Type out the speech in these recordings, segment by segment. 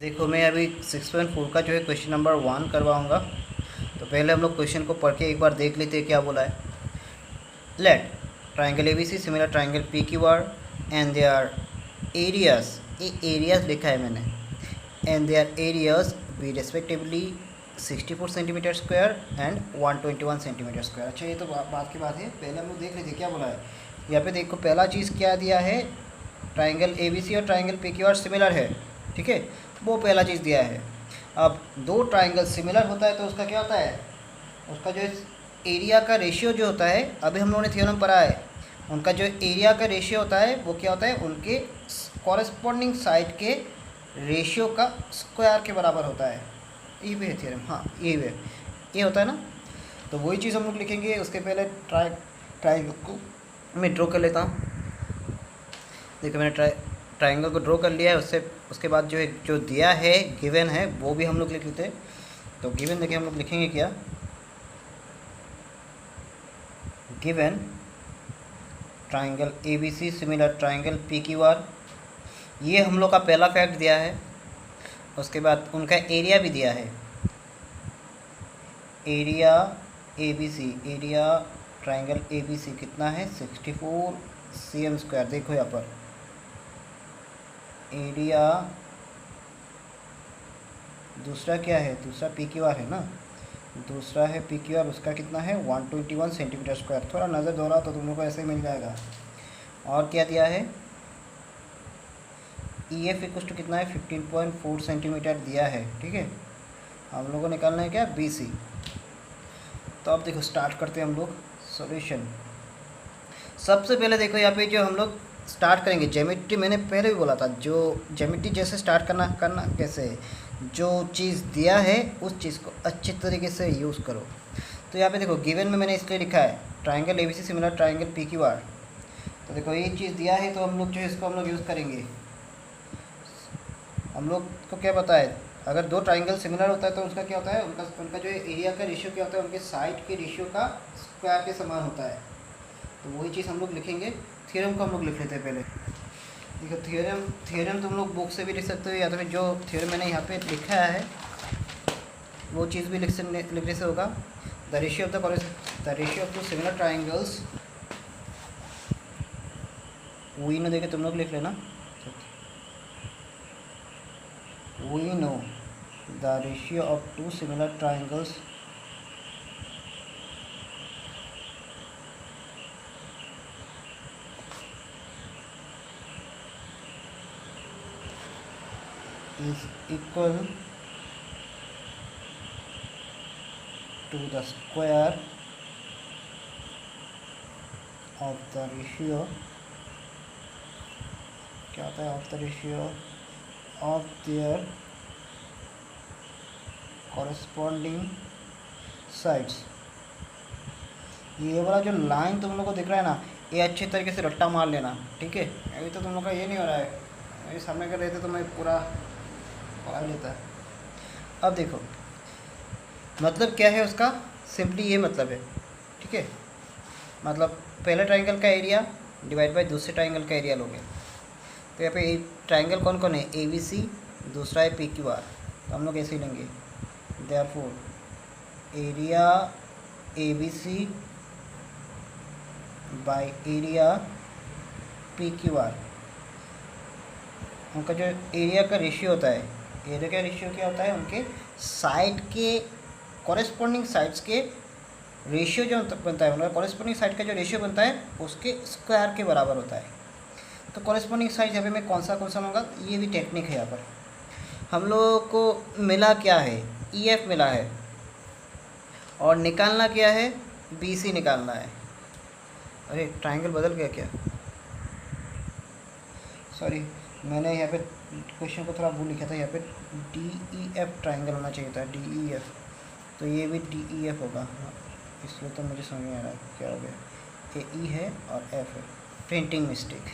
देखो मैं अभी 6.4 का जो है क्वेश्चन नंबर 1 करवाऊँगा। तो पहले हम लोग क्वेश्चन को पढ़ के एक बार देख लेते हैं क्या बोला है। Let triangle ABC similar triangle PQR and their areas, ये एरियाज लिखा है मैंने, and their areas be respectively 64 centimetre square and 121 centimetre square. अच्छा, ये तो बात की बात है, पहले हम लोग देख लेते क्या बोला है। यहाँ पे देखो पहला चीज़ क्या दिया है, ट्राइंगल ABC और ट्राइंगल PQR सिमिलर है, ठीक है, वो पहला चीज़ दिया है। अब दो ट्राइंगल सिमिलर होता है तो उसका क्या होता है, उसका जो एरिया का रेशियो जो होता है, अभी हम लोगों ने थ्योरम पढ़ा है, उनका जो एरिया का रेशियो होता है वो क्या होता है, उनके कॉरेस्पॉन्डिंग साइड के रेशियो का स्क्वायर के बराबर होता है। ये भी है थ्योरम, हाँ ये भी है, ये होता है ना। तो वही चीज़ हम लोग लिखेंगे। उसके पहले ट्राइंगल को मैं ड्रॉ कर लेता हूँ। देखो मैंने ट्राइंगल को ड्रॉ कर लिया है। उसके बाद जो है जो दिया है गिवन है वो भी हम लोग लिख लेते हैं। तो गिवन देखिए हम लोग लिखेंगे क्या, given triangle ABC similar triangle PQR, ये हम लोग का पहला फैक्ट दिया है। उसके बाद उनका एरिया भी दिया है, area ABC, area triangle ABC कितना है 64 cm स्क्वायर। देखो यहाँ पर एरिया, दूसरा क्या है, दूसरा PQR है ना, दूसरा है PQR, उसका कितना है 121 सेंटीमीटर स्क्वायर। थोड़ा नज़र दोहरा तो तुम लोग को ऐसे ही मिल जाएगा। और क्या दिया है, EF इक्वल टू कितना है 15.4 सेंटीमीटर दिया है, ठीक है। हम लोगों को निकालना है क्या BC। तो अब देखो स्टार्ट करते हैं हम लोग सॉल्यूशन। सबसे पहले देखो यहाँ पे जो हम लोग स्टार्ट करेंगे ज्योमेट्री, मैंने पहले भी बोला था जो ज्योमेट्री जैसे स्टार्ट करना कैसे, जो चीज़ दिया है उस चीज़ को अच्छे तरीके से यूज़ करो। तो यहाँ पे देखो गिवन में मैंने इसलिए लिखा है triangle ABC similar triangle PQR। तो देखो ये चीज़ दिया है तो हम लोग जो है इसको हम लोग यूज़ करेंगे। हम लोग को क्या पता है, अगर दो ट्राइंगल सिमिलर होता है तो उसका क्या होता है, उनका जो एरिया का रेशियो क्या होता है, उनके साइड के रेशियो का स्क्वायर के समान होता है। तो वही चीज़ हम लोग लिखेंगे। थ्योरम को हम लोग लिख लेते हैं पहले। देखो थ्योरम तुम लोग बुक से भी लिख सकते हो, या तो फिर जो थ्योरम मैंने यहाँ पे लिखा है वो चीज़ भी लिखने से होगा। The ratio of two similar triangles, we know देखे तुम लोग लिख लेना। We know the ratio of two similar triangles is equal to the square of the ratio, क्या होता है, of the ratio of their corresponding sides। ये वाला जो लाइन तुम लोग को दिख रहा है ना, ये अच्छे तरीके से रट्टा मार लेना, ठीक है। अभी तो तुम लोग का ये नहीं हो रहा है, मेरे सामने कर रहे थे तो मैं पूरा पढ़ा लेता है। अब देखो मतलब क्या है उसका, सिंपली ये मतलब है, ठीक है। मतलब पहले ट्राइंगल का एरिया डिवाइड बाय दूसरे ट्राइंगल का एरिया लोगे। तो यहाँ पे ट्राइंगल कौन कौन है, ABC, दूसरा है PQR। तो हम लोग ऐसे ही लेंगे, therefore area ABC by area PQR, उनका जो एरिया का रेशियो होता है, एरिया का रेशियो क्या होता है, उनके साइड के कॉरेस्पॉन्डिंग साइड्स के रेशियो जो बनता है, मतलब कॉरेस्पॉन्डिंग साइड का जो रेशियो बनता है उसके स्क्वायर के बराबर होता है। तो कॉरेस्पॉन्डिंग साइड यहाँ पे मैं कौन सा लूँगा, ये भी टेक्निक है। यहाँ पर हम लोगों को मिला क्या है, EF मिला है, और निकालना क्या है, BC निकालना है। अरे ट्राइंगल बदल गया क्या, सॉरी, मैंने यहाँ पे क्वेश्चन को थोड़ा भूल लिखा था। यहाँ पे DEF ट्राइंगल होना चाहिए था, DEF। तो ये भी DEF होगा, हाँ, इसलिए तो मुझे समझ नहीं आ रहा है क्या हो गया। ये E है और F है, प्रिंटिंग मिस्टेक।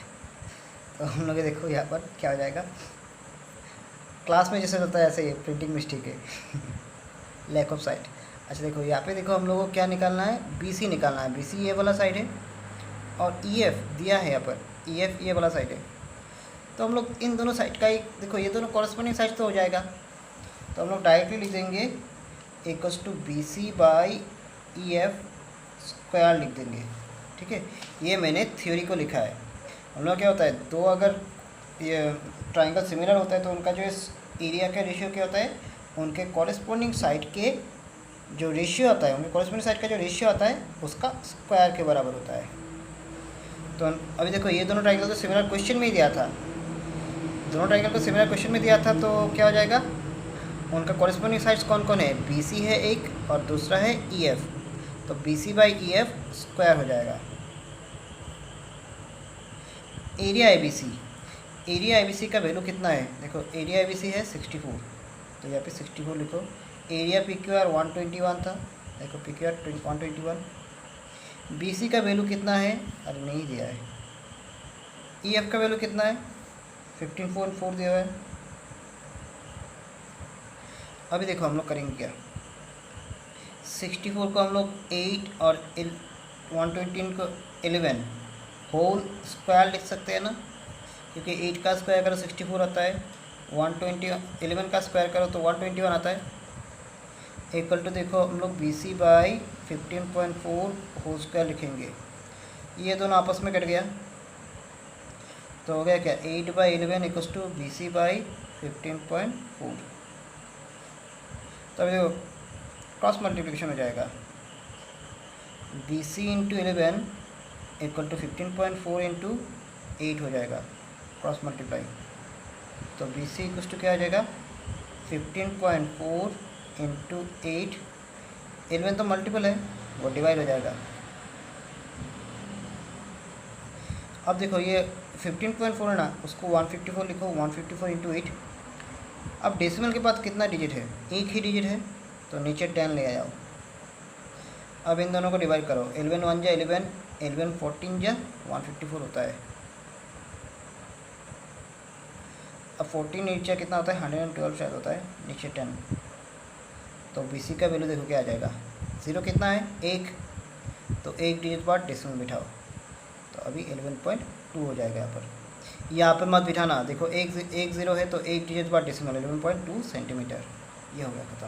तो हम लोग देखो यहाँ पर क्या हो जाएगा, क्लास में जैसे होता है ऐसे ही प्रिंटिंग मिस्टेक है लैक ऑफ साइट। अच्छा देखो यहाँ पे देखो हम लोगों को क्या निकालना है, BC निकालना है। BC ये वाला साइड है और EF दिया है यहाँ पर, EF ये वाला साइड है। तो हम लोग इन दोनों साइड का ही देखो, ये दोनों कॉरस्पॉन्डिंग साइड तो हो जाएगा, तो हम लोग डायरेक्टली लिख देंगे equals to B C by E F square लिख देंगे। ठीक है, ये मैंने थ्योरी को लिखा है। हम लोग क्या होता है, दो अगर ये ट्राइंगल सिमिलर होता है तो उनका जो इस एरिया का रेशियो क्या होता है, उनके कॉरेस्पॉन्डिंग साइड के जो रेशियो आता है, उनके कॉरेस्पॉन्डिंग साइड का जो रेशियो आता है उसका स्क्वायर के बराबर होता है। तो अभी देखो ये दोनों ट्राइंगल तो सिमिलर क्वेश्चन में ही दिया था, दोनों ट्राइंगल को सिमिलर क्वेश्चन में दिया था, तो क्या हो जाएगा, उनका कॉरेस्पॉन्डिंग साइड्स कौन कौन है, बी सी है एक और दूसरा है ई एफ, तो B C by E F square हो जाएगा। Area A B C, area A B C का वैल्यू कितना है, देखो एरिया ए बी सी है 64, तो यहाँ पे 64 लिखो। एरिया पी क्यू आर 121 था, देखो P Q R 121। B C का वैल्यू कितना है, अरे नहीं दिया है। ई एफ का वैल्यू कितना है, 15.4 दिया हुआ है। अभी देखो हम लोग करेंगे क्या, 64 को हम लोग 8 और 120 को 11 होल स्क्वायर लिख सकते हैं ना, क्योंकि 8 का स्क्वायर करो 64 आता है, 11 का स्क्वायर करो तो 121 आता है। इक्वल टू देखो हम लोग B C by 15.4 whole square लिखेंगे, ये दोनों आपस में कट गया तो हो गया क्या, 8/11 equals to B C by 15.4। तब देखो क्रॉस मल्टीप्लिकेशन हो जाएगा, B C into 11 equal to 15.4 into 8 हो जाएगा, क्रॉस मल्टीप्लाई, तो बी सी इक्वल्स टू क्या हो जाएगा, 15.4 इंटू 8, 11 तो मल्टीपल है वो डिवाइड हो जाएगा। अब देखो ये 15.4 है ना, उसको 154 लिखो, 154 इंटू 8। अब डेसिमल के बाद कितना डिजिट है, एक ही डिजिट है, तो नीचे 10 ले आओ। अब इन दोनों को डिवाइड करो, 11 1 जा 11, 11 14 जा 154 होता है। अब 14 नीचे कितना होता है, 112 शायद होता है, नीचे 10, तो बी सी का वैल्यू देखो क्या आ जाएगा, ज़ीरो कितना है, एक, तो एक डिजिट बाद डेसिमल बिठाओ, तो अभी 11.2 हो जाएगा। यहाँ पर मत बिठाना, देखो एक ज़ीरो है तो एक डिजिट बाद डेसिमल 11.2 सेंटीमीटर, ये हो गया खत्म।